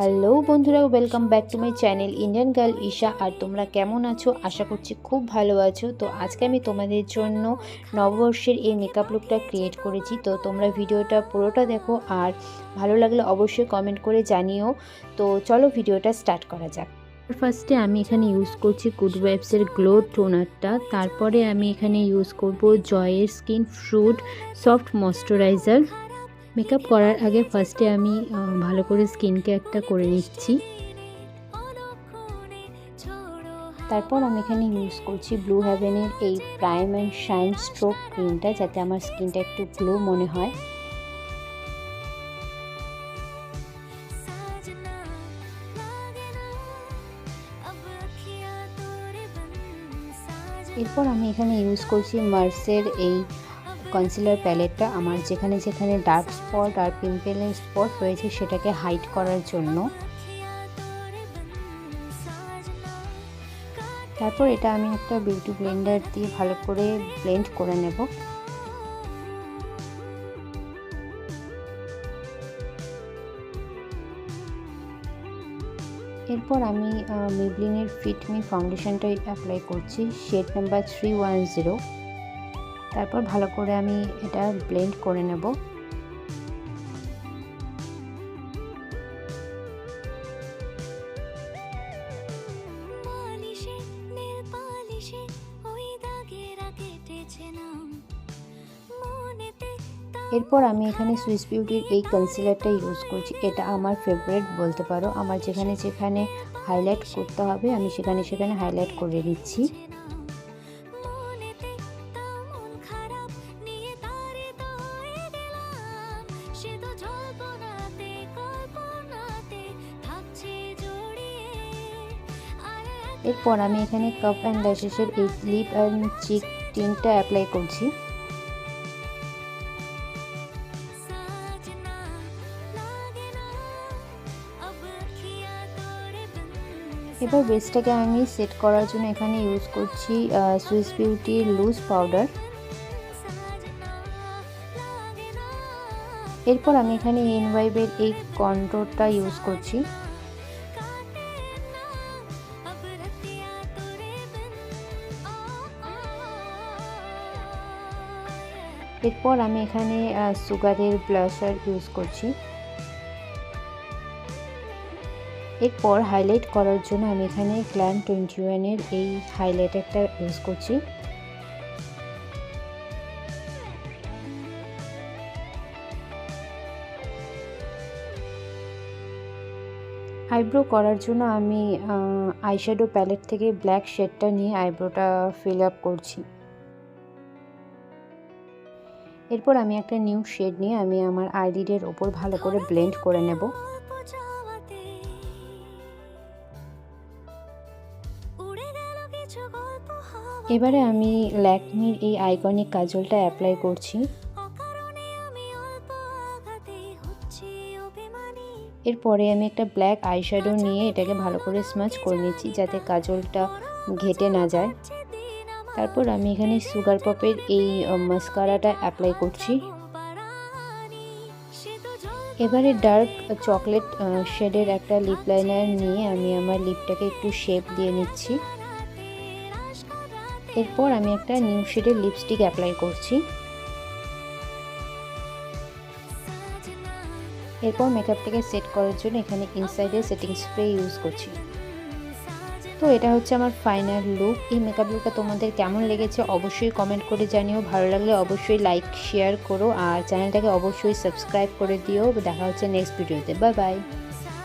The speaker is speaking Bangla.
হ্যালো বন্ধুরা, welcome back to my channel Indian girl Isha. আর তোমরা কেমন আছো? আশা করছি খুব ভালো আছো। তো আজকে আমি তোমাদের জন্য নববর্ষের এই মেকআপ লুকটা ক্রিয়েট করেছি। তো তোমরা ভিডিওটা পুরোটা দেখো, আর ভালো লাগলে অবশ্যই কমেন্ট করে জানিও। তো চলো ভিডিওটা স্টার্ট করা যাক। ফার্স্টে আমি এখানে ইউজ করছি গুড ভাইবসের গ্লো টোনারটা। তারপরে আমি এখানে ইউজ করব জয়ের skin fruit soft moisturiser. Makeup করার আগে ফার্স্টে আমি ভালো করে স্কিন কেয়ারটা করে নিচ্ছি। তারপর আমি এখানে ইউজ করছি ব্লু হেভেনের এই প্রাইম অ্যান্ড শাইন স্ট্রোক ক্রিমটা, যাতে আমার স্কিনটা একটু গ্লো মনে হয়। এরপর আমি এখানে ইউজ করছি মার্সের এই কনসিলার প্যালেটটা, আমার যেখানে যেখানে ডার্ক স্পট আর পিম্পলের স্পট রয়েছে সেটাকে হাইড করার জন্য। তারপর এটা আমি একটা বিউটি ব্লেন্ডার দিয়ে ভালো করে ব্লেন্ড করে নেব। এরপর আমি মেবলিনের ফিট মি ফাউন্ডেশনটা অ্যাপ্লাই করছি, শেড নাম্বার 310। তারপর ভালো করে আমি এটা ব্লেন্ড করে নেব। এরপর আমি এখানে সুইস বিউটির এই কনসিলারটা ইউজ করছি। এটা আমার ফেভারিট বলতে পারো। আমার যেখানে যেখানে হাইলাইট করতে হবে আমি সেখানে সেখানে হাইলাইট করে দিচ্ছি। এরপর আমি এখানে কাপ অ্যান্ড ল্যাশেসের এই লিপ অ্যান্ড চিক টিনটা অ্যাপ্লাই করছি। এবার বেসটাকে আমি সেট করার জন্য এখানে ইউজ করছি সুইস বিউটির লুজ পাউডার। এরপর আমি এখানে এনওয়াইবের এই কন্ট্রোরটা ইউজ করছি। এরপর আমি এখানে সুগারের ব্লাশার ইউজ করছি। এরপর হাইলাইট করার জন্য আমি এখানে গ্ল্যাম 21-এর এই হাইলাইটারটা ইউজ করছি। আইব্রো করার জন্য আমি আইশ্যাডো প্যালেট থেকে ব্ল্যাক শেডটা নিয়ে আইব্রোটা ফিল আপ করছি। এরপর আমি একটা নিউ শেড নিয়ে আমি আমার আইলিডের ওপর ভালো করে ব্লেন্ড করে নেব। এবারে আমি ল্যাকমির এই আইকনিক কাজলটা অ্যাপ্লাই করছি। এরপরে আমি একটা ব্ল্যাক আইশ্যাডো নিয়ে এটাকে ভালো করে স্মাচ করে নিচ্ছি, যাতে কাজলটা ঘেটে না যায়। তারপর আমি এখানে সুগার পপের এই মাস্কারাটা অ্যাপ্লাই করছি। এবারে ডার্ক চকলেট শেডের একটা লিপ লাইনার নিয়ে আমি আমার লিপটাকে একটু শেপ দিয়ে নিচ্ছি। এরপর আমি একটা নিউ শেডের লিপস্টিক অ্যাপ্লাই করছি। এরপর মেকআপটাকে সেট করার জন্য এখানে ইনসাইডের সেটিং স্প্রে ইউজ করছি। তো এটা হচ্ছে আমার ফাইনাল লুক। এই মেকআপ লুকটা তোমাদের কেমন লেগেছে অবশ্যই কমেন্ট করে জানিও। ভালো লাগলে অবশ্যই লাইক শেয়ার করো, আর চ্যানেলটাকে অবশ্যই সাবস্ক্রাইব করে দিও। দেখা হচ্ছে নেক্সট ভিডিওতে। Bye bye.